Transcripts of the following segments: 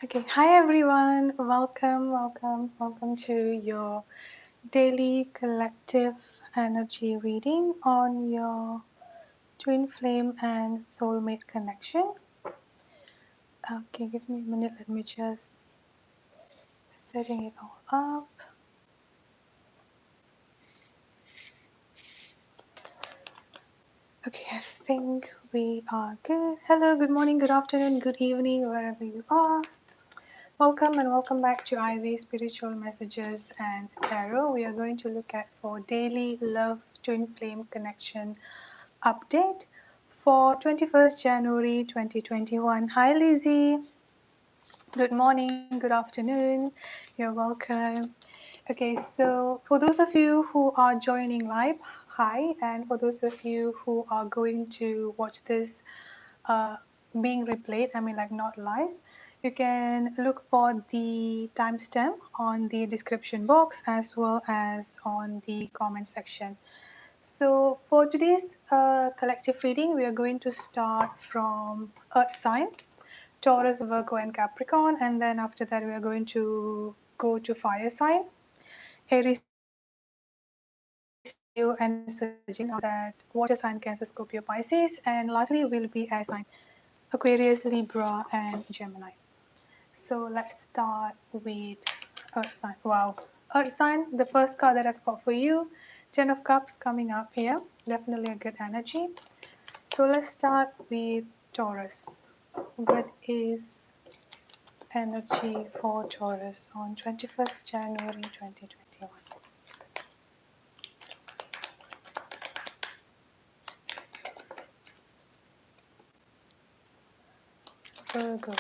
Okay, hi everyone. Welcome to your daily collective energy reading on your twin flame and soulmate connection. Okay, give me a minute. Let me just setting it all up. Okay, I think we are good. Hello, good morning, good afternoon, good evening, wherever you are. Welcome and welcome back to Ivy Spiritual Messages and Tarot. We are going to look at for daily love twin flame connection update for 21st January 2021. Hi Lizzie. Good morning, good afternoon. You're welcome. Okay, so for those of you who are joining live, hi, and for those of you who are going to watch this uh, being replayed, I mean like not live, you can look for the timestamp on the description box as well as on the comment section. So for today's collective reading, we are going to start from Earth sign, Taurus, Virgo, and Capricorn, and then after that we are going to go to fire sign, Aries, Leo, and Sagittarius. That water sign, Cancer, Scorpio, Pisces, and lastly will be air sign, Aquarius, Libra, and Gemini. So let's start with Earth sign. Wow, Earth sign. The first card that I've got for you, Ten of Cups coming up here. Definitely a good energy. So let's start with Taurus. What is energy for Taurus on 21st January 2021? Virgo.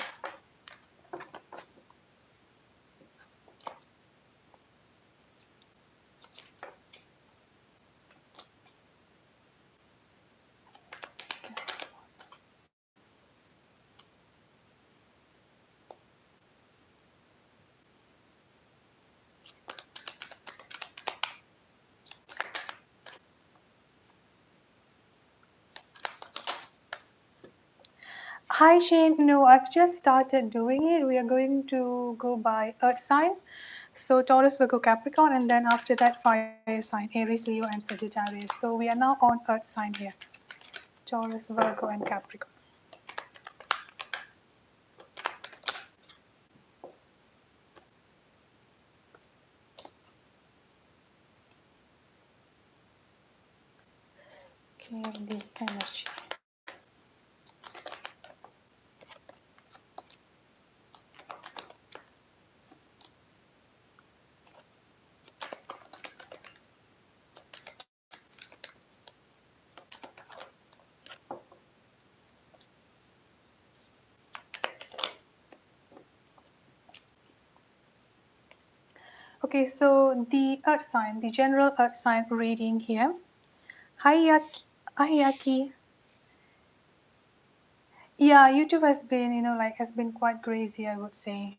Hi Shane, no, I've just started doing it. We are going to go by Earth sign. So Taurus, Virgo, Capricorn, and then after that fire sign, Aries, Leo, and Sagittarius. So we are now on Earth sign here. Taurus, Virgo, and Capricorn. Okay, the energy. Okay, so the Earth sign, the general Earth sign reading here. Hi Yaki. Yeah, YouTube has been, has been quite crazy, I would say.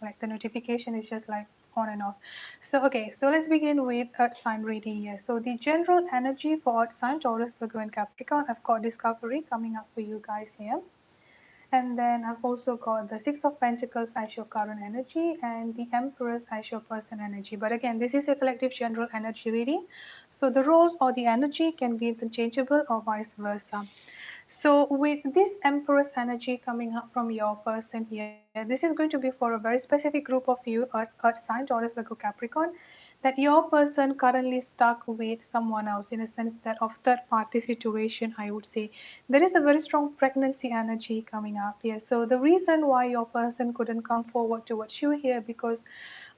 Like the notification is just like on and off. So, okay, so let's begin with Earth sign reading here. So, the general energy for Earth sign, Taurus, Virgo, and Capricorn, I've got Discovery coming up for you guys here. And then I've also got the Six of Pentacles as your current energy and the Empress as your person energy. But again, this is a collective general energy reading. So the roles or the energy can be interchangeable or vice versa. So with this Empress energy coming up from your person here, this is going to be for a very specific group of you, Earth sign, Taurus, Virgo, Capricorn, that your person currently stuck with someone else, in a sense that of third party situation, I would say. There is a very strong pregnancy energy coming up here. So the reason why your person couldn't come forward towards you here, because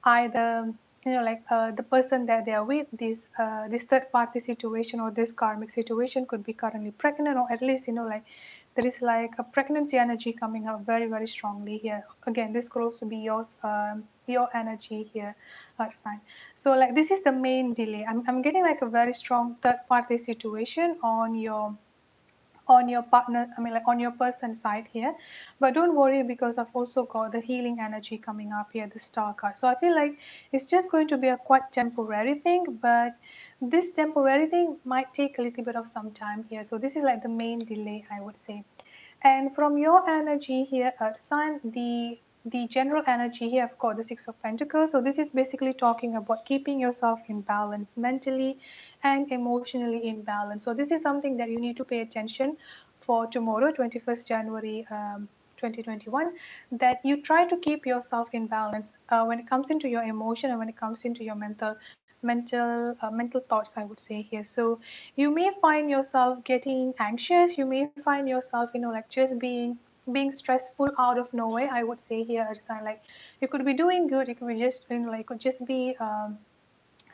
either the person that they are with, this third party situation or this karmic situation could be currently pregnant, or at least there is like a pregnancy energy coming up very very strongly here. Again, this could also be your energy here, Earth sign. So like this is the main delay. I'm getting like a very strong third party situation on your partner, I mean like on your person side here. But don't worry, because I've also got the healing energy coming up here, the star card. So I feel like it's just going to be a quite temporary thing, but this temporary thing might take a little bit of some time here. So this is like the main delay, I would say. And from your energy here, Earth sign, the the general energy here, I've got the Six of Pentacles. So this is basically talking about keeping yourself in balance mentally and emotionally in balance. So this is something that you need to pay attention for tomorrow, 21st January 2021, that you try to keep yourself in balance when it comes into your emotion and when it comes into your mental thoughts, I would say here. So you may find yourself getting anxious. You may find yourself, like just being stressful out of nowhere, I would say here. It's like you could be doing good, you could be just like could just be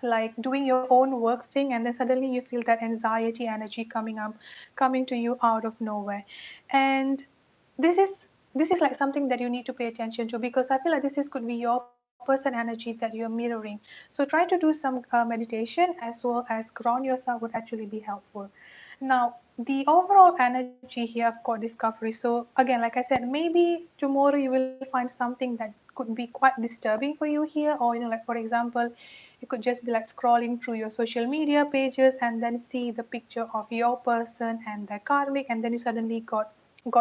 like doing your own work thing, and then suddenly you feel that anxiety energy coming to you out of nowhere. And this is this is like something that you need to pay attention to, because I feel like this is could be your person energy that you're mirroring. So try to do some meditation as well as ground yourself would actually be helpful. Now, the overall energy here, I've got discovery. So again, like I said, maybe tomorrow you will find something that could be quite disturbing for you here, or like for example, you could just be like scrolling through your social media pages and then see the picture of your person and their karmic, and then you suddenly got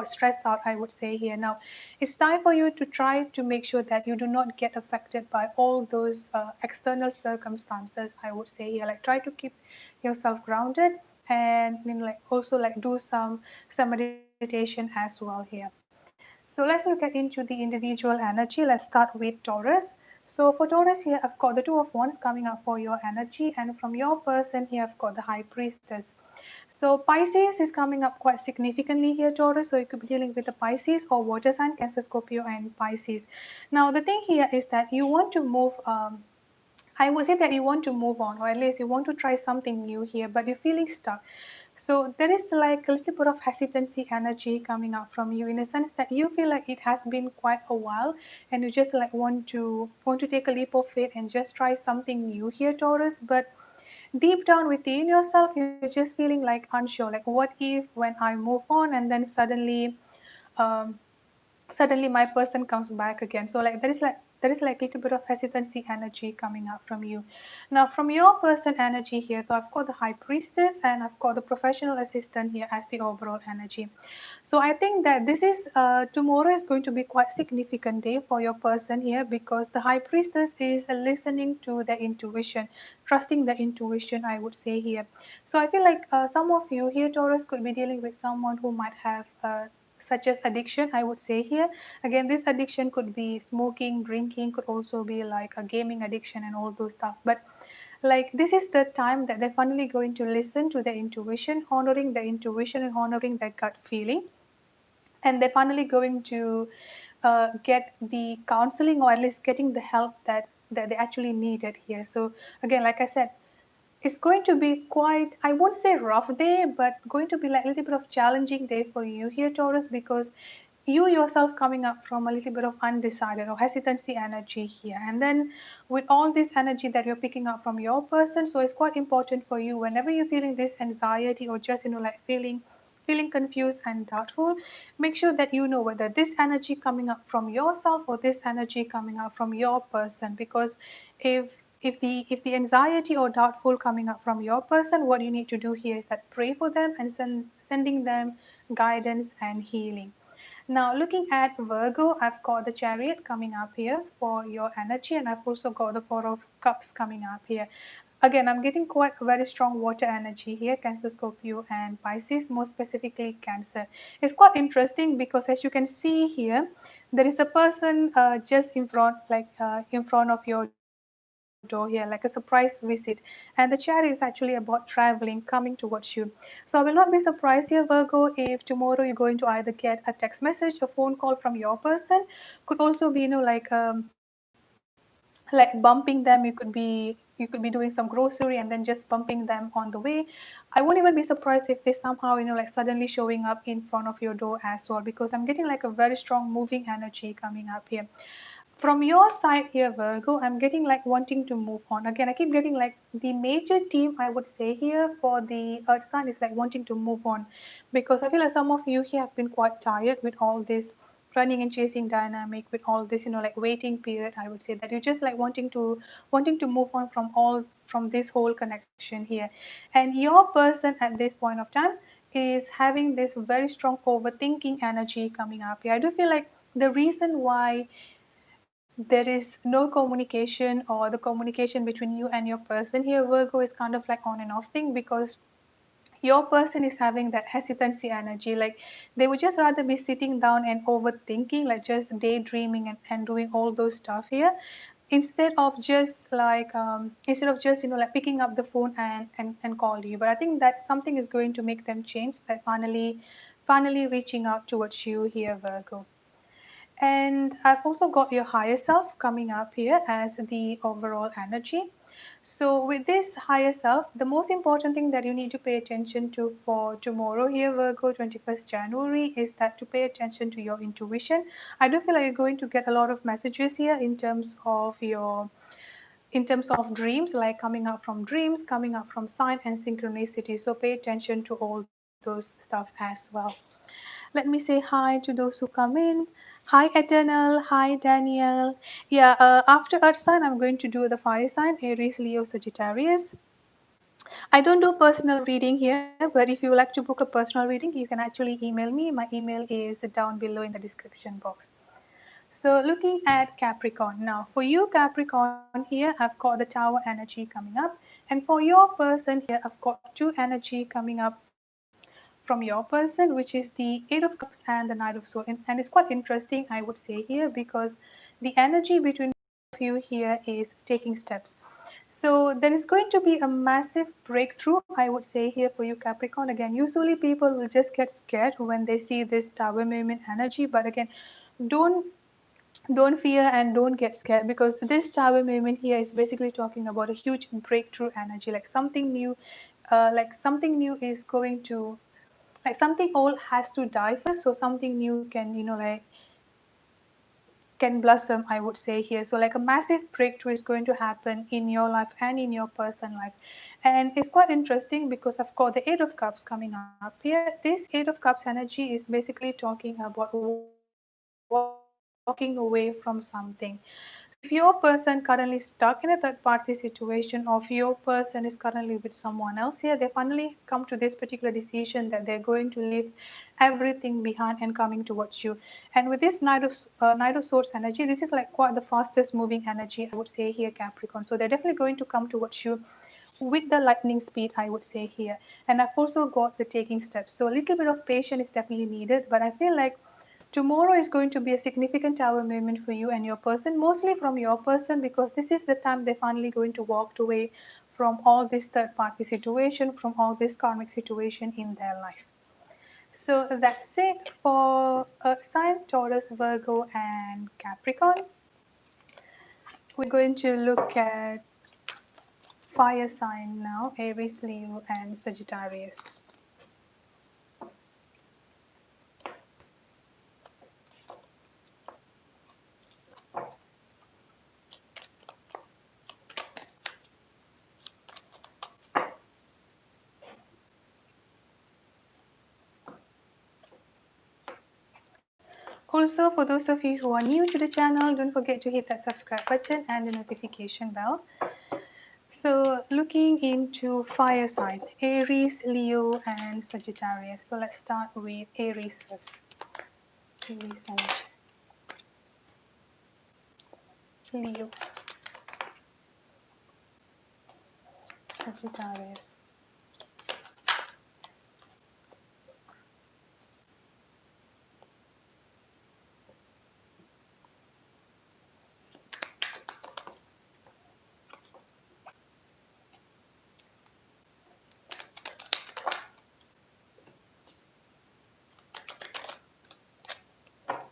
stressed out, I would say here. Now it's time for you to try to make sure that you do not get affected by all those external circumstances, I would say here. Like try to keep yourself grounded, and like also like do some meditation as well here. So let's look at into the individual energy. Let's start with Taurus. So for Taurus here, I've got the Two of Wands coming up for your energy, and from your person here, I've got the High Priestess. So Pisces is coming up quite significantly here, Taurus. So you could be dealing with the Pisces or water sign, Cancer, Scorpio, and Pisces. Now the thing here is that you want to move. I would say that you want to move on, or at least you want to try something new here, but you're feeling stuck. So there is like a little bit of hesitancy energy coming up from you, in a sense that you feel like it has been quite a while, and you just like want to take a leap of faith and just try something new here, Taurus. But deep down within yourself, you're just feeling like unsure. Like, what if when I move on and then um, suddenly my person comes back again? So like there is like a little bit of hesitancy energy coming up from you. Now from your person energy here, so I've got the High Priestess and I've got the Professional Assistant here as the overall energy. So I think that this is tomorrow is going to be quite significant day for your person here, because the High Priestess is listening to the intuition, trusting the intuition, I would say here. So I feel like some of you here, Taurus, could be dealing with someone who might have such as addiction, I would say here. Again, this addiction could be smoking, drinking, could also be like a gaming addiction and all those stuff. But like this is the time that they're finally going to listen to their intuition, honoring their intuition and honoring their gut feeling, and they're finally going to get the counseling, or at least getting the help that they actually needed here. So again, like I said, it's going to be quite, I won't say rough day, but going to be like a little bit of challenging day for you here, Taurus, because you yourself coming up from a little bit of undecided or hesitancy energy here, and then with all this energy that you're picking up from your person. So it's quite important for you, whenever you're feeling this anxiety or just like feeling confused and doubtful, make sure that you know whether this energy coming up from yourself or this energy coming up from your person. Because if if the anxiety or doubtful coming up from your person, what you need to do here is that pray for them and sending them guidance and healing. Now, looking at Virgo, I've got the Chariot coming up here for your energy, and I've also got the Four of Cups coming up here. Again, I'm getting quite very strong water energy here, Cancer, Scorpio, and Pisces, more specifically Cancer. It's quite interesting because, as you can see here, there is a person just in front of your door here, like a surprise visit, and the chariot is actually about traveling, coming towards you. So I will not be surprised here, Virgo, if tomorrow you're going to either get a text message, a phone call from your person. Could also be, like bumping them. You could be doing some grocery and then just bumping them on the way. I won't even be surprised if they somehow, like suddenly showing up in front of your door as well, because I'm getting like a very strong moving energy coming up here. From your side here, Virgo, I'm getting like wanting to move on. Again, I keep getting like the major theme, I would say here, for the Earth sign is like wanting to move on, because I feel like some of you here have been quite tired with all this running and chasing dynamic, with all this, like waiting period. I would say that you're just like wanting to move on from this whole connection here. And your person at this point of time is having this very strong overthinking energy coming up here. I do feel like the reason why there is no communication, or the communication between you and your person here, Virgo, is kind of like on and off thing, because your person is having that hesitancy energy. Like they would just rather be sitting down and overthinking, like just daydreaming and doing all those stuff here, instead of just like instead of just like picking up the phone and call you. But I think that something is going to make them change, that finally reaching out towards you here, Virgo. And I've also got your higher self coming up here as the overall energy. So with this higher self, the most important thing that you need to pay attention to for tomorrow here, Virgo, 21st January, is that to pay attention to your intuition. I do feel like you're going to get a lot of messages here in terms of dreams, like coming up from dreams, coming up from sign and synchronicity. So pay attention to all those stuff as well. Let me say hi to those who come in. Hi, Eternal. Hi, Daniel. Yeah, after Earth sign, I'm going to do the fire sign, Aries, Leo, Sagittarius. I don't do personal reading here, but if you would like to book a personal reading, you can actually email me. My email is down below in the description box. So looking at Capricorn. Now, for you, Capricorn, here, I've got the Tower energy coming up. And for your person here, I've got two energy coming up from your person, which is the Eight of Cups and the Knight of Swords. And it's quite interesting, I would say here, because the energy between both of you here is taking steps. So there is going to be a massive breakthrough, I would say here for you, Capricorn. Again, usually people will just get scared when they see this Tower movement energy. But again, don't don't fear and don't get scared, because this Tower movement here is basically talking about a huge breakthrough energy, like something new is going to, like something old has to die first, so something new can like can blossom, I would say here. So like a massive breakthrough is going to happen in your life and in your person life. And it's quite interesting because I've got the Eight of Cups coming up here. This Eight of Cups energy is basically talking about walking away from something. So if your person currently stuck in a third party situation, or if your person is currently with someone else here, they finally come to this particular decision that they're going to leave everything behind and coming towards you. And with this Knight of Swords energy, this is like quite the fastest moving energy, I would say here, Capricorn. So they're definitely going to come towards you with the lightning speed, I would say here. And I've also got the taking steps. So a little bit of patience is definitely needed, but I feel like tomorrow is going to be a significant Tower moment for you and your person, mostly from your person, because this is the time they're finally going to walk away from all this third party situation, from all this karmic situation in their life. So that's it for Earth sign, Taurus, Virgo, and Capricorn. We're going to look at fire sign now, Aries, Leo, and Sagittarius. Also, for those of you who are new to the channel, don't forget to hit that subscribe button and the notification bell. So looking into fire sign, Aries, Leo, and Sagittarius. So let's start with Aries first. Aries and Leo, Sagittarius.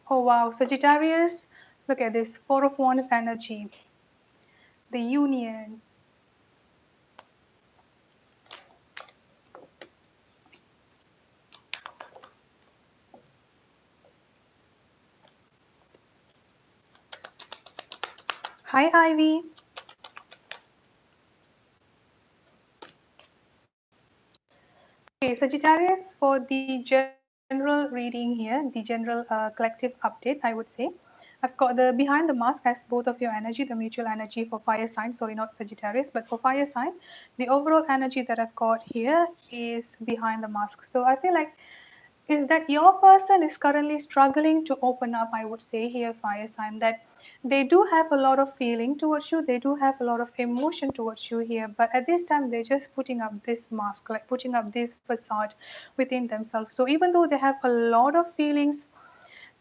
Oh wow, Sagittarius, look at this, Four of Wands energy, the union. Hi Ivy. Okay, Sagittarius, for the general reading here, the general collective update, I would say. I've got the behind the mask as both of your energy, the mutual energy for fire sign, sorry, not Sagittarius, but for fire sign. The overall energy that I've got here is behind the mask. So I feel like is that your person is currently struggling to open up, I would say here, fire sign, that They do have a lot of feeling towards you, they do have a lot of emotion towards you here, but at this time they're just putting up this mask, like putting up this facade within themselves. So even though they have a lot of feelings,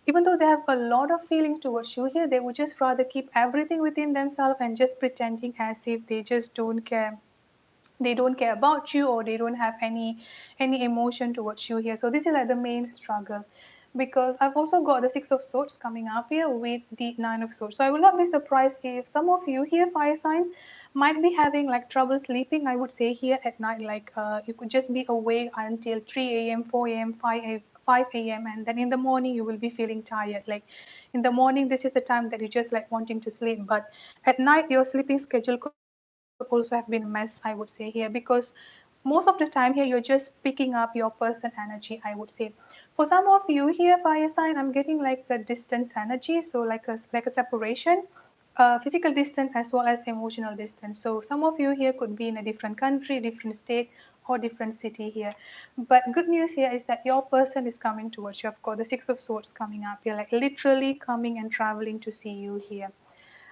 even though they have a lot of feelings towards you here, they would just rather keep everything within themselves and just pretending as if they just don't care, they don't care about you, or they don't have any emotion towards you here. So this is like the main struggle, because I've also got the Six of Swords coming up here with the Nine of Swords. So I will not be surprised if some of you here, fire sign, might be having like trouble sleeping, I would say, here at night. Like you could just be awake until 3 a.m, 4 a.m, 5 a.m, and then in the morning you will be feeling tired. Like in the morning, this is the time that you just like wanting to sleep, but at night your sleeping schedule could also have been a mess, I would say here, because most of the time here you're just picking up your person energy, I would say. For some of you here, fire sign, I'm getting like the distance energy, so like a separation, physical distance as well as emotional distance. So some of you here could be in a different country, different state, or different city here. But good news here is that your person is coming towards you. I've got the Six of Swords coming up here, like literally coming and traveling to see you here.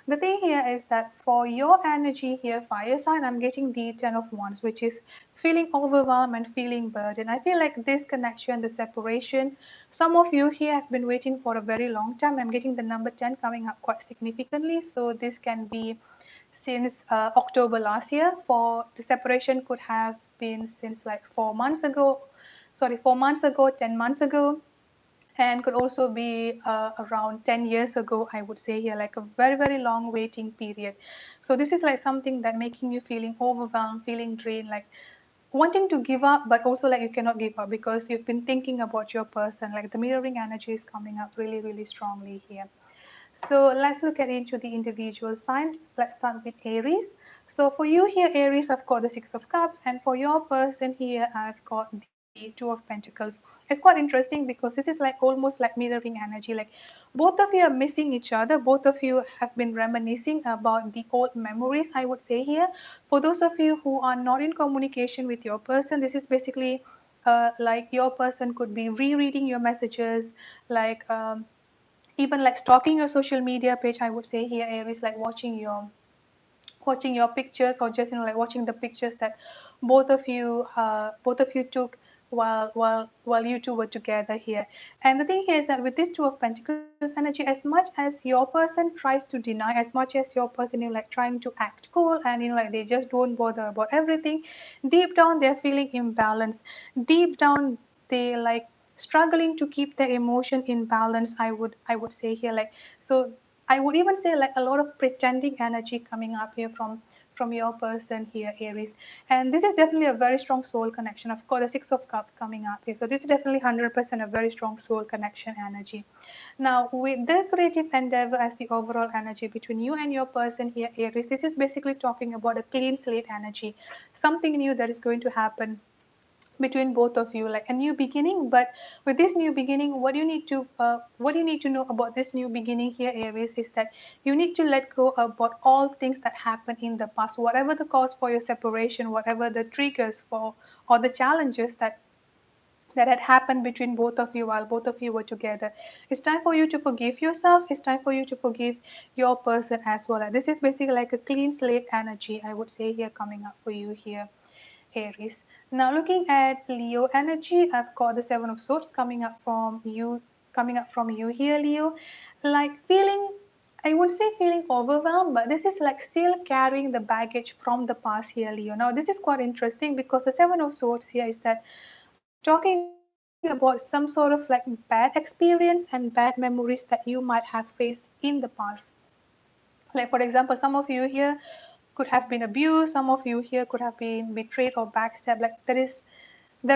The thing here is that for your energy here, fire sign, I'm getting the Ten of Wands, which is feeling overwhelmed and feeling burdened. I feel like this connection, the separation, some of you here have been waiting for a very long time. I'm getting the number 10 coming up quite significantly. So this can be since October last year. For the separation could have been since like 4 months ago. Sorry, 4 months ago, 10 months ago, and could also be around 10 years ago, I would say here, like a very very long waiting period. So this is like something that making you feeling overwhelmed, feeling drained, like wanting to give up, but also like you cannot give up because you've been thinking about your person. Like the mirroring energy is coming up really really strongly here. So let's look at into the individual sign. Let's start with Aries. So for you here, Aries, I've got the Six of Cups, and for your person here, I've got the Two of Pentacles. It's quite interesting because this is like almost like mirroring energy. Like both of you are missing each other. Both of you have been reminiscing about the old memories, I would say here. For those of you who are not in communication with your person, this is basically like your person could be rereading your messages, like even like stalking your social media page, I would say here, Aries, like watching your pictures, or just like watching the pictures that both of you took while you two were together here. And the thing here is that with this Two of Pentacles energy, as much as your person tries to deny, as much as your person like trying to act cool, and like they just don't bother about everything, deep down they're feeling imbalanced. Deep down they like struggling to keep their emotion in balance, I would say here. Like so I would even say like a lot of pretending energy coming up here from your person here, Aries. And this is definitely a very strong soul connection. Of course, the Six of Cups coming up here. So this is definitely 100% a very strong soul connection energy. Now, with the creative endeavor as the overall energy between you and your person here, Aries, this is basically talking about a clean slate energy, something new that is going to happen between both of you, like a new beginning. But with this new beginning, what you need to know about this new beginning here, Aries, is that you need to let go about all things that happened in the past, whatever the cause for your separation, whatever the triggers for, or the challenges that had happened between both of you while both of you were together. It's time for you to forgive yourself. It's time for you to forgive your person as well. And this is basically like a clean slate energy, I would say here, coming up for you here, Aries. Now looking at Leo energy, I've got the Seven of Swords coming up from you here, Leo. Like feeling, I would say feeling overwhelmed, but this is like still carrying the baggage from the past here, Leo. Now this is quite interesting because the Seven of Swords here is that talking about some sort of like bad experience and bad memories that you might have faced in the past. Like for example, some of you here could have been abused, some of you here could have been betrayed or backstabbed. Like there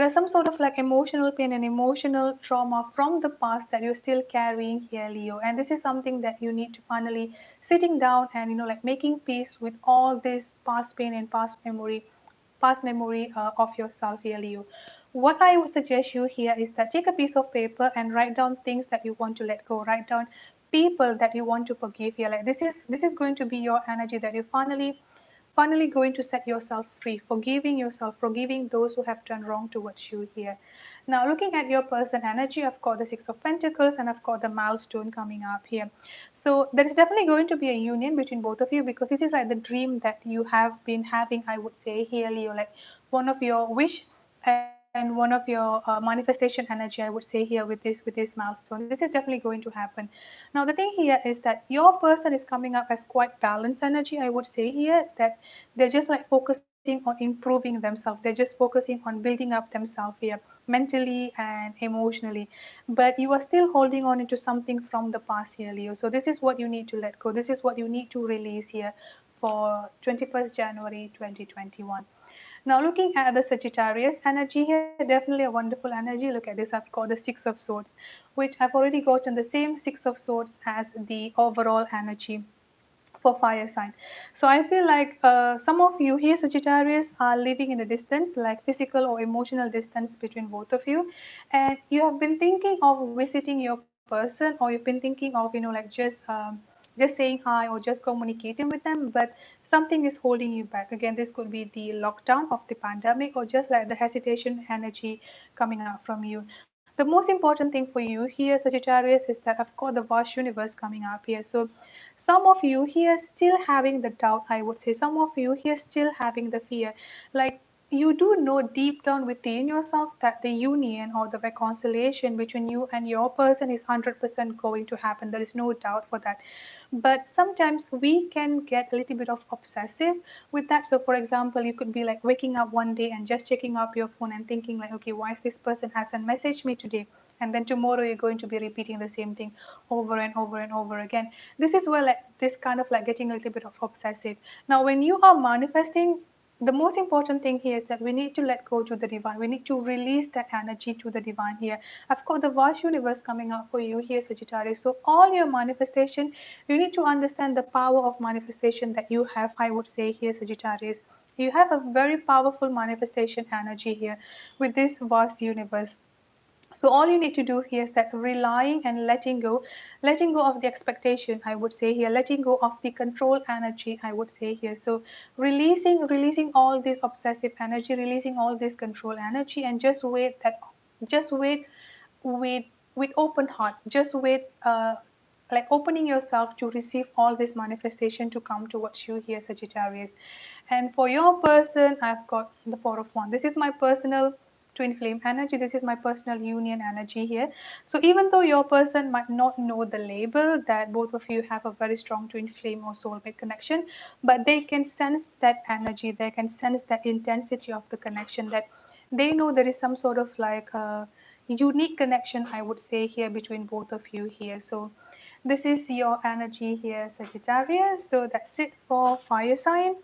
is some sort of like emotional pain and emotional trauma from the past that you're still carrying here, Leo. And this is something that you need to finally sitting down and like making peace with all this past pain and past memory of yourself here, Leo. What I would suggest you here is that take a piece of paper and write down things that you want to let go. Write down people that you want to forgive here. Like this is going to be your energy that you finally going to set yourself free, forgiving yourself, forgiving those who have done wrong towards you here. Now, looking at your person energy, I've got the Six of Pentacles and I've got the milestone coming up here. So there is definitely going to be a union between both of you, because this is like the dream that you have been having, I would say here, Leo, like one of your wish and one of your manifestation energy, I would say here, with this milestone. This is definitely going to happen. Now, the thing here is that your person is coming up as quite balanced energy, I would say here, that they're just like focusing on improving themselves. They're just focusing on building up themselves here, mentally and emotionally. But you are still holding on into something from the past here, Leo. So this is what you need to let go. This is what you need to release here for 21st January 2021. Now, looking at the Sagittarius energy here, definitely a wonderful energy. Look at this. I've got the Six of Swords, which I've already gotten the same Six of Swords as the overall energy for fire sign. So I feel like some of you here, Sagittarius, are living in a distance, like physical or emotional distance between both of you, and you have been thinking of visiting your person, or you've been thinking of, like just saying hi or just communicating with them, but something is holding you back. Again, this could be the lockdown of the pandemic, or just like the hesitation energy coming out from you. The most important thing for you here, Sagittarius, is that I've got the vast universe coming up here. So some of you here still having the doubt, I would say. Some of you here still having the fear. Like, you do know deep down within yourself that the union or the reconciliation between you and your person is 100% going to happen. There is no doubt for that. But sometimes we can get a little bit of obsessive with that. So for example, you could be like waking up one day and just checking up your phone and thinking like, okay, why is this person hasn't messaged me today? And then tomorrow you're going to be repeating the same thing over and over and over again. This is where like this kind of like getting a little bit of obsessive. Now, when you are manifesting, the most important thing here is that we need to let go to the divine. We need to release that energy to the divine here. I've got the vast universe coming up for you here, Sagittarius. So all your manifestation, you need to understand the power of manifestation that you have, I would say here, Sagittarius. You have a very powerful manifestation energy here with this vast universe. So all you need to do here is that relying and letting go of the expectation, I would say here, letting go of the control energy, I would say here. So releasing all this obsessive energy, releasing all this control energy, and just wait with open heart. Just wait, like opening yourself to receive all this manifestation to come towards you here, Sagittarius. And for your person, I've got the Four of Wands. This is my personal twin flame energy. This is my personal union energy here. So even though your person might not know the label that both of you have a very strong twin flame or soulmate connection, but they can sense that energy. They can sense that intensity of the connection, that they know there is some sort of like a unique connection, I would say here, between both of you here. So this is your energy here, Sagittarius. So that's it for fire sign.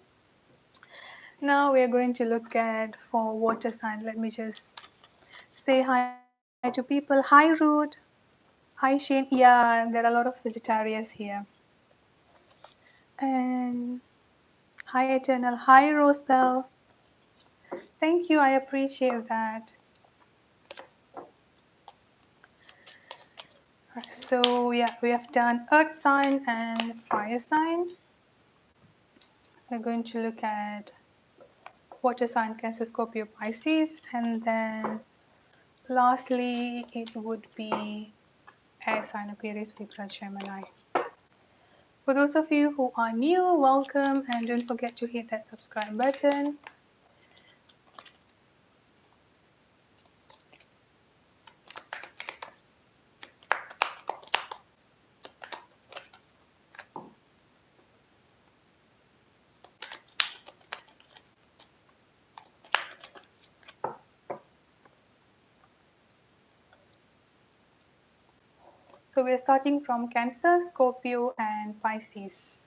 Now we are going to look at for water sign. Let me just say hi to people. Hi Ruth. Hi Shane. Yeah, there are a lot of Sagittarius here. And hi Eternal. Hi Rosebell. Thank you. I appreciate that. Right, so yeah, we have done earth sign and fire sign. We're going to look at water sign, Cancer, Scorpio, Pisces, and then lastly it would be air sign, Aquarius, Libra, Gemini. For those of you who are new, welcome, and don't forget to hit that subscribe button. So we're starting from Cancer, Scorpio, and Pisces.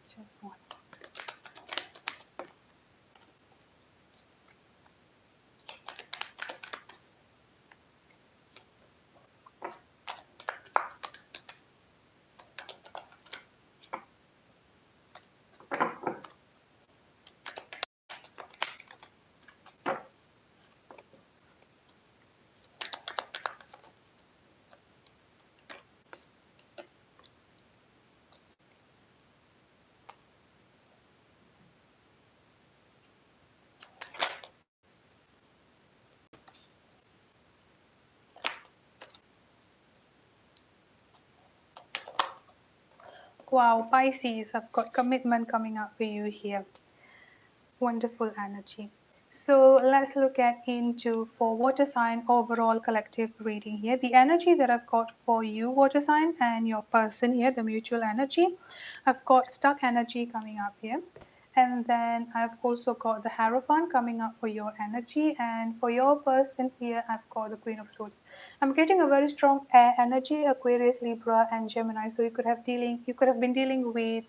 Just one. Wow, Pisces, I've got commitment coming up for you here. Wonderful energy. So let's look at into for water sign overall collective reading here. The energy that I've got for you, water sign, and your person here, the mutual energy. I've got stuck energy coming up here. And then I've also got the Hierophant coming up for your energy. And for your person here, I've got the Queen of Swords. I'm getting a very strong air energy, Aquarius, Libra, and Gemini. So you could have been dealing with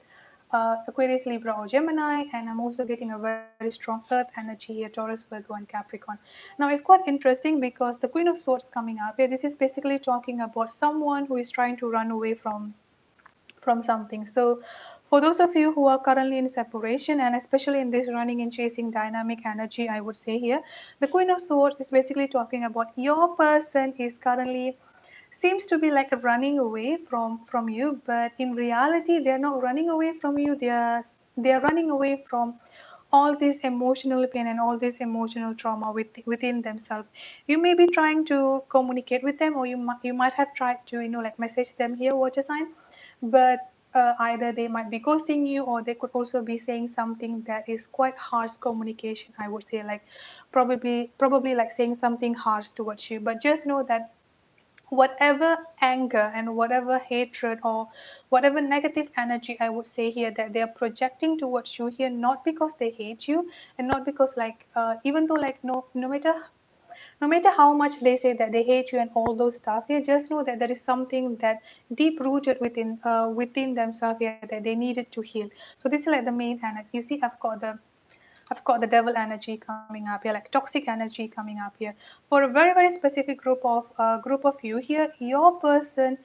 Aquarius, Libra, or Gemini, and I'm also getting a very strong Earth energy here, Taurus, Virgo, and Capricorn. Now, it's quite interesting because the Queen of Swords coming up here, this is basically talking about someone who is trying to run away from something. So, for those of you who are currently in separation, and especially in this running and chasing dynamic energy, I would say here, the Queen of Swords is basically talking about your person is currently seems to be like running away from you, but in reality they're not running away from you. They're running away from all this emotional pain and all this emotional trauma within themselves. You may be trying to communicate with them, or you might have tried to like message them here, water sign, but either they might be ghosting you, or they could also be saying something that is quite harsh communication, I would say, like probably like saying something harsh towards you. But just know that whatever anger and whatever hatred or whatever negative energy, I would say here, that they are projecting towards you here, not because they hate you, and not because like even though like no matter how much they say that they hate you and all those stuff here, just know that there is something that deep rooted within themselves here that they needed to heal. So this is like the main energy. You see, I've got the devil energy coming up here, like toxic energy coming up here for a very very specific group of you here. Your person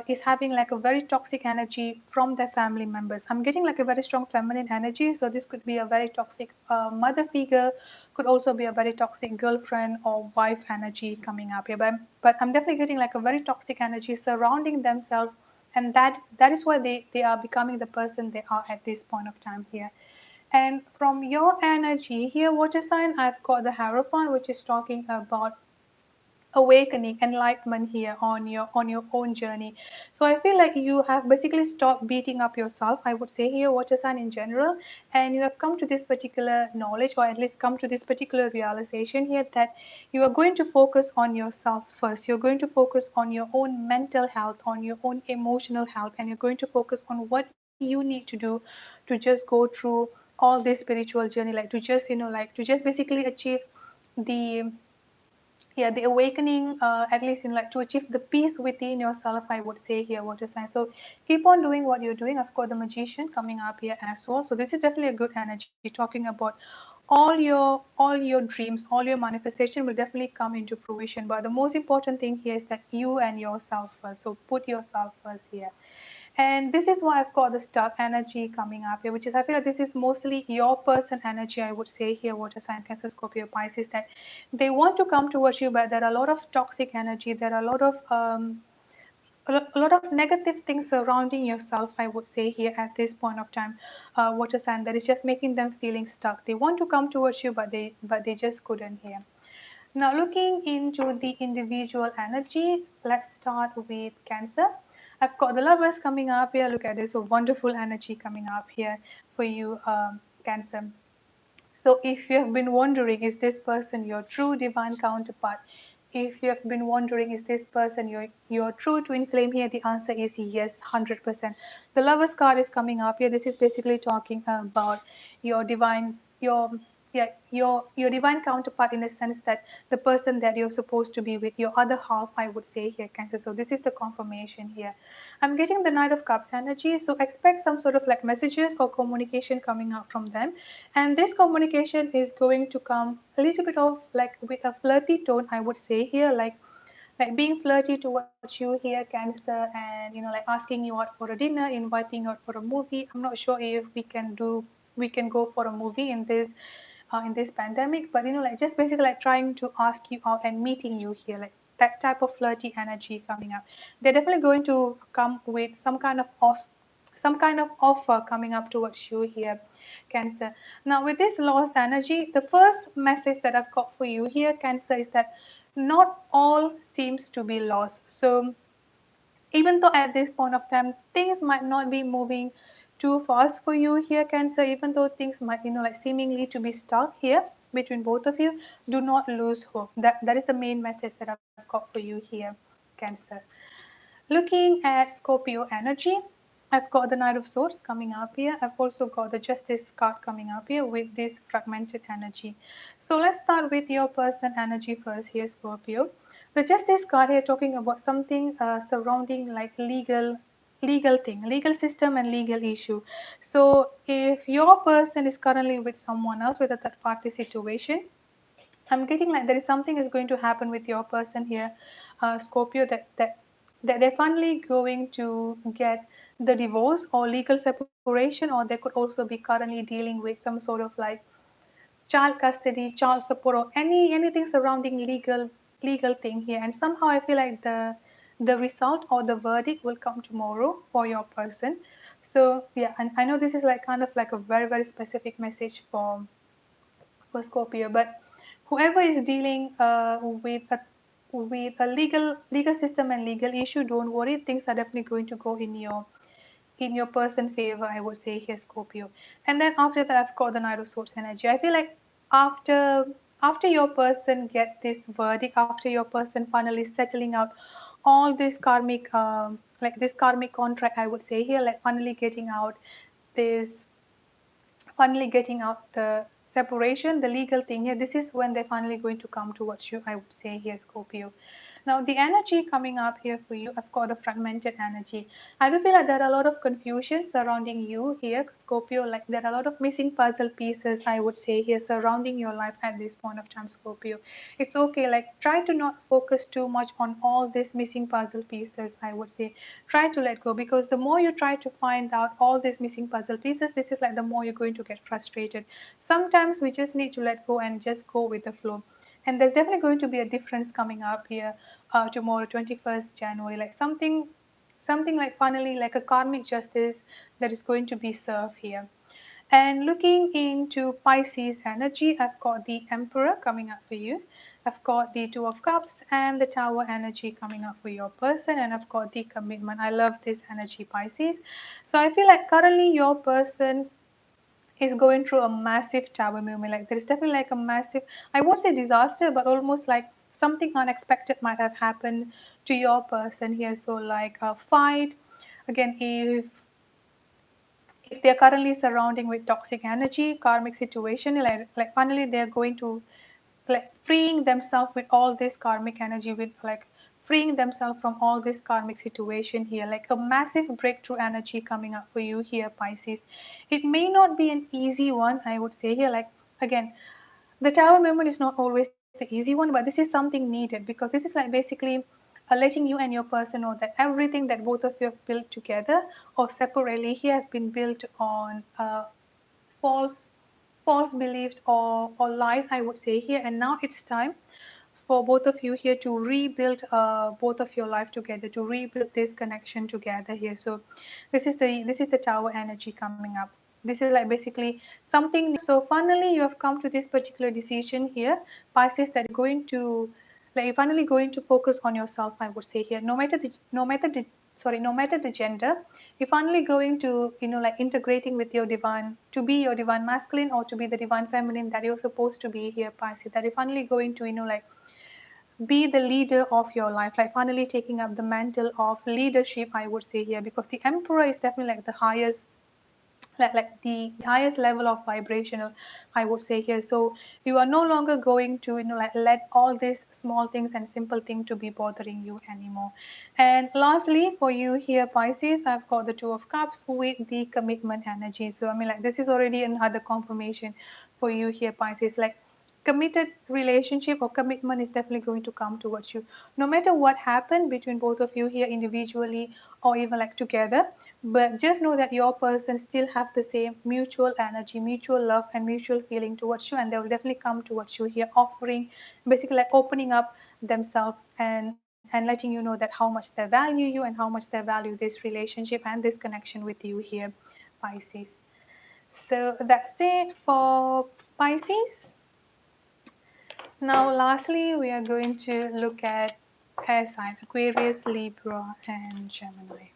is having like a very toxic energy from their family members. I'm getting like a very strong feminine energy, so this could be a very toxic mother figure, could also be a very toxic girlfriend or wife energy coming up here. But I'm definitely getting like a very toxic energy surrounding themselves, and that is why they are becoming the person they are at this point of time here. And from your energy here, water sign, I've got the Hierophant, which is talking about awakening, enlightenment here on your own journey. So I feel like you have basically stopped beating up yourself, I would say here, water sign in general, and you have come to this particular knowledge, or at least come to this particular realization here, that you are going to focus on yourself first. You're going to focus on your own mental health, on your own emotional health, and you're going to focus on what you need to do to just go through all this spiritual journey, like to just like to just basically achieve the the awakening, at least in like to achieve the peace within yourself, I would say here, water sign. So keep on doing what you're doing. I've got the magician coming up here as well, so this is definitely a good energy talking about all your dreams, all your manifestation will definitely come into fruition. But the most important thing here is that you and yourself first, so put yourself first here. And this is why I've got the stuck energy coming up here, which is, I feel like this is mostly your person energy, I would say here, water sign, Cancer, Scorpio, Pisces, that they want to come towards you, but there are a lot of toxic energy. There are a lot of negative things surrounding yourself, I would say here at this point of time, water sign, that is just making them feeling stuck. They want to come towards you, but they just couldn't here. Now, looking into the individual energy, let's start with Cancer. I've got the lovers coming up here. Look at this, so wonderful energy coming up here for you, Cancer. So, if you have been wondering, is this person your true divine counterpart? If you have been wondering, is this person your true twin flame here? The answer is yes, 100%. The lovers card is coming up here. This is basically talking about your divine, your divine counterpart, in the sense that the person that you're supposed to be with, your other half, I would say here, Cancer. So this is the confirmation here. I'm getting the Knight of Cups energy, so expect some sort of like messages or communication coming out from them, and this communication is going to come a little bit of like with a flirty tone, I would say here, like being flirty towards you here, Cancer, and like asking you out for a dinner, inviting you out for a movie. I'm not sure if we can go for a movie in this pandemic, but like just basically like trying to ask you out and meeting you here, like that type of flirty energy coming up. They're definitely going to come with some kind of offer coming up towards you here, Cancer. Now, with this lost energy, the first message that I've got for you here, Cancer, is that not all seems to be lost. So even though at this point of time things might not be moving too fast for you here, Cancer, even though things might, like seemingly to be stuck here between both of you, do not lose hope. That is the main message that I've got for you here, Cancer. Looking at Scorpio energy, I've got the Knight of Swords coming up here. I've also got the Justice card coming up here with this fragmented energy. So let's start with your person energy first here, Scorpio. The Justice card here talking about something surrounding like legal thing, legal system and legal issue. So if your person is currently with someone else with a third party situation, I'm getting like there is something is going to happen with your person here, Scorpio, that they're finally going to get the divorce or legal separation, or they could also be currently dealing with some sort of like child custody, child support, or anything surrounding legal thing here. And somehow I feel like the result or the verdict will come tomorrow for your person. So yeah, and I know this is like kind of like a very specific message for Scorpio, but whoever is dealing with a legal system and legal issue, don't worry, things are definitely going to go in your person favor, I would say here, Scorpio. And then after that, I've got the Knight of Swords energy. I feel like after after your person get this verdict, after your person finally settling out all this karmic like this karmic contract, I would say here, like this finally getting out the separation, the legal thing here, this is when they're finally going to come towards you, I would say here, Scorpio. Now, the energy coming up here for you, I've got the fragmented energy. I do feel like there are a lot of confusion surrounding you here, Scorpio. Like there are a lot of missing puzzle pieces, I would say here, surrounding your life at this point of time, Scorpio. It's okay, like try to not focus too much on all these missing puzzle pieces, I would say. Try to let go, because the more you try to find out all these missing puzzle pieces, this is like the more you're going to get frustrated. Sometimes we just need to let go and just go with the flow. And there's definitely going to be a difference coming up here tomorrow, 21st January, like something like finally like a karmic justice that is going to be served here. And looking into Pisces energy, I've got the Emperor coming up for you. I've got the Two of Cups and the Tower energy coming up for your person, and I've got the Commitment. I love this energy, Pisces. So I feel like currently your person is going through a massive tower movement. Like there is definitely like a massive, I won't say disaster, but almost like something unexpected might have happened to your person here. So like a fight. Again, if they're currently surrounding with toxic energy, karmic situation, like finally they're going to like freeing themselves with all this karmic energy, with like freeing themselves from all this karmic situation here, like a massive breakthrough energy coming up for you here, Pisces. It may not be an easy one, I would say here, like again, the tower movement is not always the easy one, but this is something needed, because this is like basically letting you and your person know that everything that both of you have built together or separately here has been built on false false beliefs or lies, I would say here. And now it's time for both of you here to rebuild both of your life together, to rebuild this connection together here. So this is the tower energy coming up. This is like basically something. So finally you have come to this particular decision here, Pisces, that you're going to like you're finally going to focus on yourself, I would say here. No matter the gender, you're finally going to like integrating with your divine, to be your divine masculine or to be the divine feminine that you're supposed to be here, Pisces. That you're finally going to like be the leader of your life, like finally taking up the mantle of leadership, I would say here, because the Emperor is definitely like the highest, like the highest level of vibrational, I would say here. So you are no longer going to like let all these small things and simple things to be bothering you anymore. And lastly for you here, Pisces, I've got the Two of Cups with the commitment energy. So I mean, like this is already another confirmation for you here, Pisces. Like committed relationship or commitment is definitely going to come towards you, no matter what happened between both of you here individually or even like together. But just know that your person still have the same mutual energy, mutual love and mutual feeling towards you, and they will definitely come towards you here, offering, basically like opening up themselves and letting you know that how much they value you and how much they value this relationship and this connection with you here, Pisces. So that's it for Pisces. Now, lastly, we are going to look at air sign, Aquarius, Libra, and Gemini.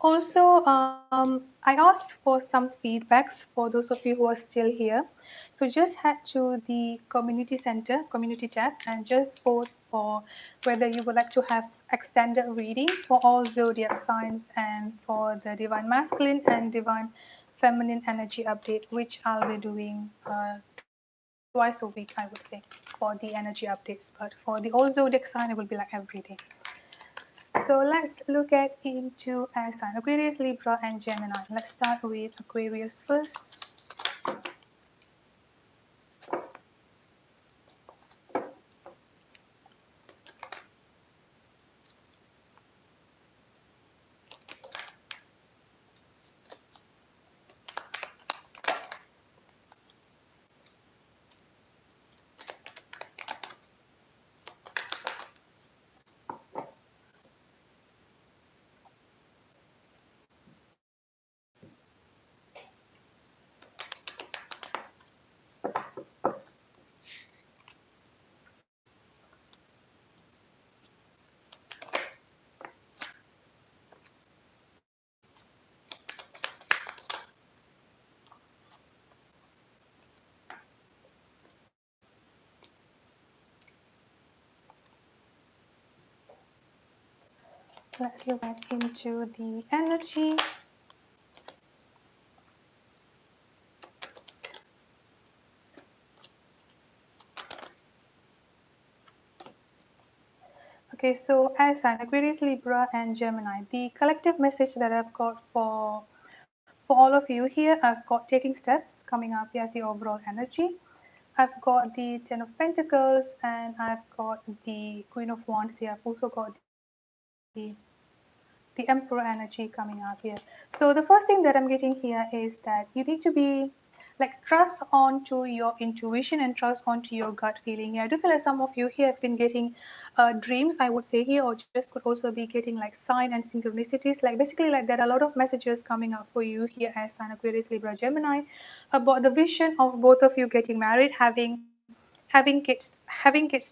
Also, I asked for some feedbacks for those of you who are still here. So just head to the community center, community tab, and just vote for whether you would like to have extended reading for all zodiac signs and for the divine masculine and divine feminine energy update, which I'll be doing twice a week, I would say, for the energy updates. But for the all zodiac sign, it will be like every day. So let's look at into air sign, Aquarius, Libra, and Gemini. Let's start with Aquarius first. Let's look at into the energy. Okay, so air sign, Aquarius, Libra, and Gemini. The collective message that I've got for all of you here, I've got taking steps coming up. Here's the overall energy. I've got the Ten of Pentacles and I've got the Queen of Wands here. I've also got the Emperor energy coming up here. So the first thing that I'm getting here is that you need to be like trust onto your intuition and trust onto your gut feeling here. I do feel like some of you here have been getting dreams, I would say here, or just could also be getting like sign and synchronicities. Like basically, like there are a lot of messages coming up for you here as Sign Aquarius, Libra, Gemini, about the vision of both of you getting married, having kids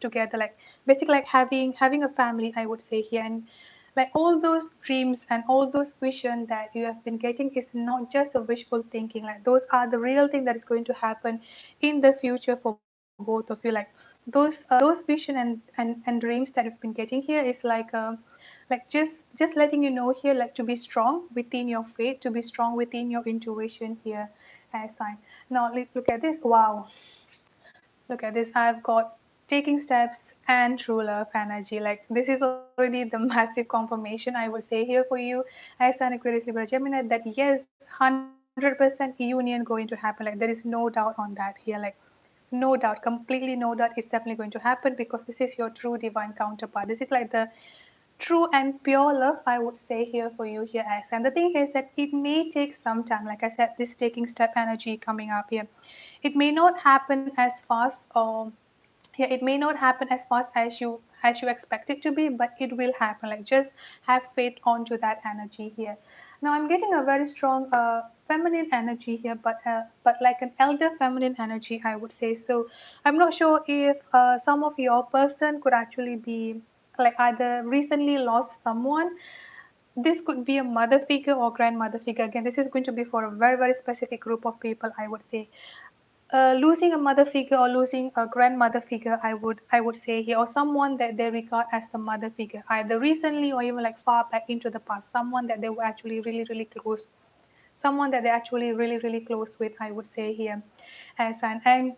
together, like basically like having a family, I would say here. And like all those dreams and all those vision that you have been getting is not just a wishful thinking. Like those are the real thing that is going to happen in the future for both of you. Like those vision and dreams that you've been getting here is like just letting you know here, like to be strong within your faith, to be strong within your intuition here as sign. Now let's look at this. Wow, look at this. I've got taking steps and true love energy. Like this is already the massive confirmation, I would say here for you as an Aquarius, Libra, Gemini, that yes, 100% union going to happen. Like there is no doubt on that here. Like no doubt, completely no doubt, it's definitely going to happen because this is your true divine counterpart. This is like the true and pure love, I would say here for you here as. And the thing is that it may take some time. Like I said, this taking step energy coming up here, it may not happen as fast, or yeah, it may not happen as fast as you expect it to be, but it will happen. Like just have faith onto that energy here. Now I'm getting a very strong feminine energy here, but like an elder feminine energy, I would say. So I'm not sure if some of your person could actually be like either recently lost someone. This could be a mother figure or grandmother figure. Again, this is going to be for a very very specific group of people, I would say. Losing a mother figure or losing a grandmother figure, I would say here, or someone that they regard as the mother figure, either recently or even like far back into the past, someone that they were actually really really close, someone that they're actually really really close with, I would say here as an. And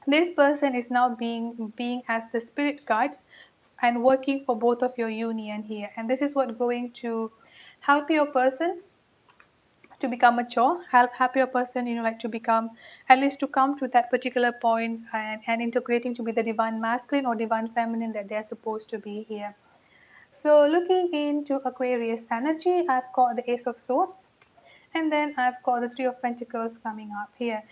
this person is now being as the spirit guides and working for both of your union here. And this is what going to help your person to become mature, help your person, like to become, at least to come to that particular point, and integrating to be the divine masculine or divine feminine that they're supposed to be here. So looking into Aquarius energy, I've got the Ace of Swords, and then I've got the Three of Pentacles coming up here.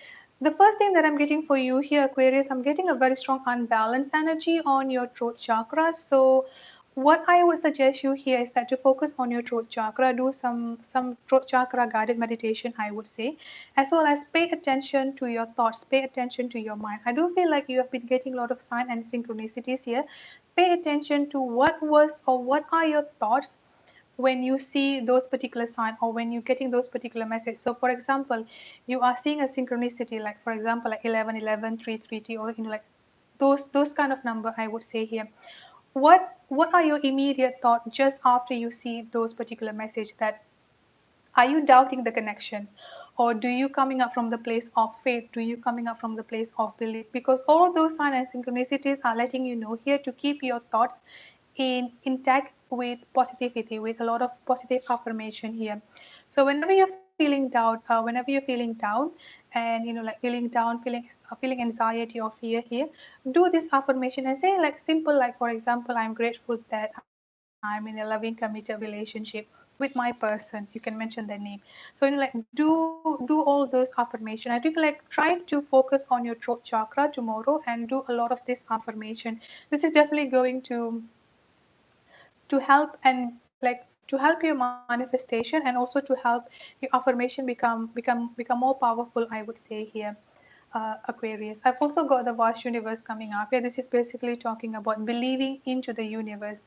The first thing that I'm getting for you here, Aquarius, I'm getting a very strong unbalanced energy on your throat chakra. So what I would suggest you here is that to focus on your throat chakra, do some throat chakra guided meditation, I would say, as well as pay attention to your thoughts, pay attention to your mind. I do feel like you have been getting a lot of sign and synchronicities here. Pay attention to what was or what are your thoughts when you see those particular sign or when you're getting those particular message. So for example, you are seeing a synchronicity, like for example like 11 11 3 3 3, or like those kind of number, I would say here. What are your immediate thought just after you see those particular message? That are you doubting the connection, or do you coming up from the place of faith? Do you coming up from the place of belief? Because all those signs and synchronicities are letting you know here to keep your thoughts in intact with positivity, with a lot of positive affirmation here. So whenever you're feeling doubt, whenever you're feeling down, and like feeling down, feeling anxiety or fear here, do this affirmation and say like simple, like for example, I'm grateful that I'm in a loving committed relationship with my person. You can mention their name. So like do all those affirmation. I think like try to focus on your throat chakra tomorrow and do a lot of this affirmation. This is definitely going to help, and like to help your manifestation, and also to help your affirmation become more powerful, I would say here. Aquarius, I've also got the vast universe coming up here. This is basically talking about believing into the universe.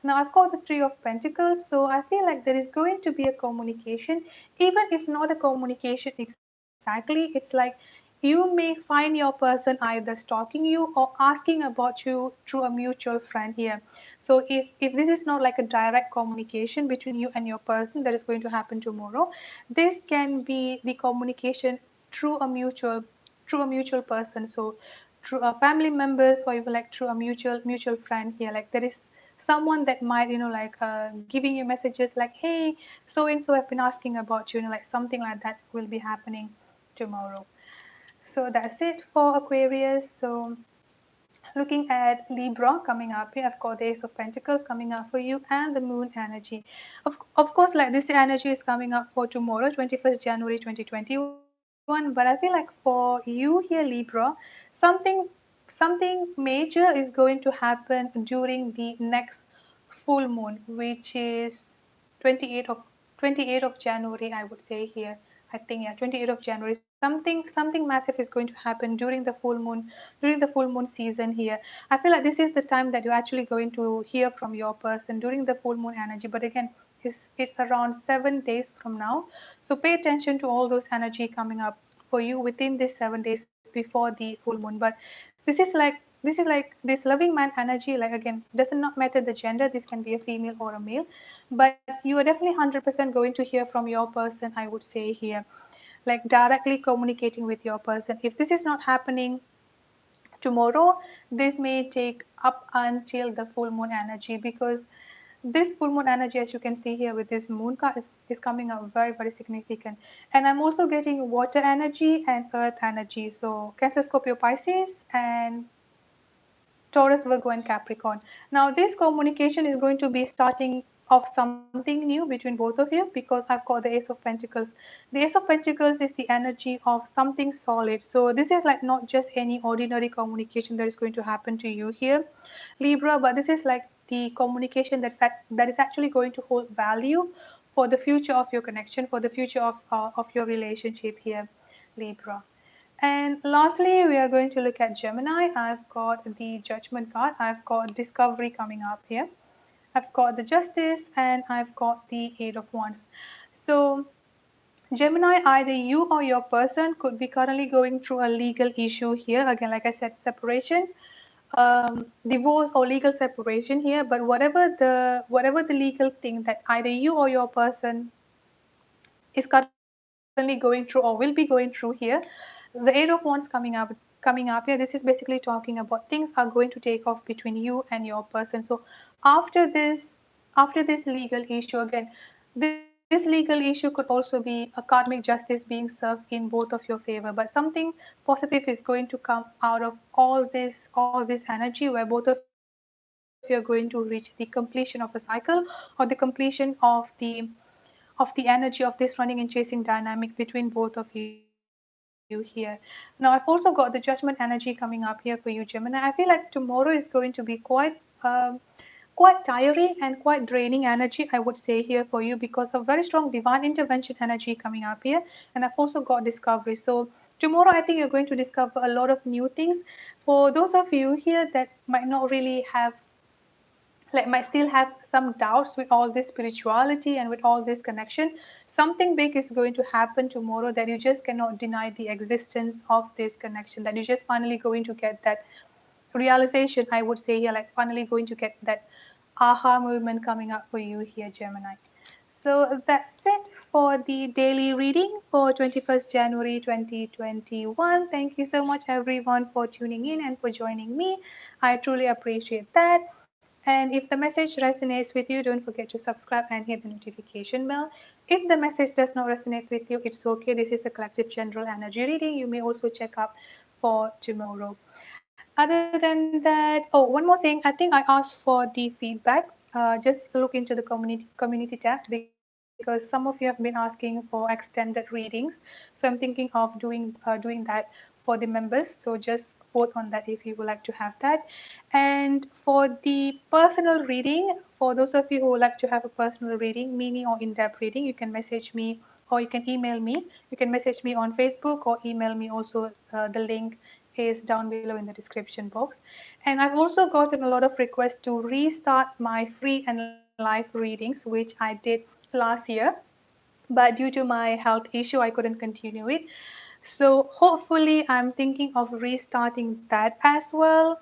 Now I've got the three of pentacles, so I feel like there is going to be a communication, even if not a communication exactly. It's like you may find your person either stalking you or asking about you through a mutual friend here. So if this is not like a direct communication between you and your person that is going to happen tomorrow, this can be the communication through a mutual person. So through a family members, or even like through a mutual friend here. Like there is someone that might like giving you messages like, hey, so and so have been asking about you, like something like that will be happening tomorrow. So that's it for Aquarius. So looking at Libra coming up here, I've got the Ace of Pentacles coming up for you and the Moon energy. Of course, like this energy is coming up for tomorrow, 21st January 2021. But I feel like for you here, Libra, something something major is going to happen during the next full moon, which is 28th of 28th of January, I would say here. I think yeah, 28th of January. Something massive is going to happen during the full moon season here. I feel like this is the time that you're actually going to hear from your person during the full moon energy. But again, it's around 7 days from now. So pay attention to all those energy coming up for you within these 7 days before the full moon. But this is like this loving man energy. Like again, does not matter the gender. This can be a female or a male, but you are definitely 100% going to hear from your person, I would say here, like directly communicating with your person. If this is not happening tomorrow, this may take up until the full moon energy, because this full moon energy, as you can see here with this moon card, is coming up very significant. And I'm also getting water energy and earth energy. So Cancer, Scorpio, Pisces, and Taurus, Virgo, and Capricorn. Now, this communication is going to be starting off something new between both of you, because I've got the Ace of Pentacles. The Ace of Pentacles is the energy of something solid. So this is like not just any ordinary communication that is going to happen to you here, Libra, but this is like the communication that is actually going to hold value for the future of your connection, for the future of your relationship here, Libra. And lastly, we are going to look at Gemini. I've got the Judgment card. I've got Discovery coming up here. I've got the Justice, and I've got the Eight of Wands. So Gemini, either you or your person could be currently going through a legal issue here. Again, like I said, separation, divorce or legal separation here. But whatever the legal thing that either you or your person is currently going through or will be going through here, the Eight of Wands coming up here, this is basically talking about things are going to take off between you and your person. So after this after this legal issue, again, this legal issue could also be a karmic justice being served in both of your favor, but something positive is going to come out of all this energy, where both of you are going to reach the completion of a cycle, or the completion of the energy of this running and chasing dynamic between both of you here. here. Now, I've also got the judgment energy coming up here for you, Gemini. I feel like tomorrow is going to be quite tiring and quite draining energy, I would say, here for you, because of very strong divine intervention energy coming up here. And I've also got discovery. So tomorrow, I think you're going to discover a lot of new things. For those of you here that might not really have, like, might still have some doubts with all this spirituality and with all this connection, something big is going to happen tomorrow that you just cannot deny the existence of this connection, that you're just finally going to get that realization, I would say here, like finally going to get that aha moment coming up for you here, Gemini. So that's it for the daily reading for 21st January 2021. Thank you so much, everyone, for tuning in and for joining me. I truly appreciate that. And if the message resonates with you, don't forget to subscribe and hit the notification bell. If the message does not resonate with you, it's okay. This is a collective general energy reading. You may also check up for tomorrow. Other than that, oh, one more thing. I think I asked for the feedback. Just look into the community tab, because some of you have been asking for extended readings. So I'm thinking of doing that for the members. So just vote on that if you would like to have that. And for the personal reading, for those of you who would like to have a personal reading, mini or in-depth reading, you can message me or you can email me. You can message me on Facebook or email me also. The link is down below in the description box. And I've also gotten a lot of requests to restart my free and live readings, which I did last year. But due to my health issue, I couldn't continue it. So hopefully, I'm thinking of restarting that as well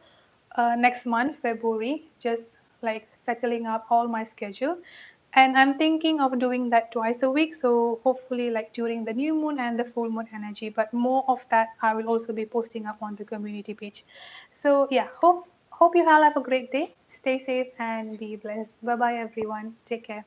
next month, February, just like settling up all my schedule. And I'm thinking of doing that twice a week. So hopefully, like during the new moon and the full moon energy. But more of that, I will also be posting up on the community page. So yeah, hope you all have a great day. Stay safe and be blessed. Bye bye, everyone. Take care.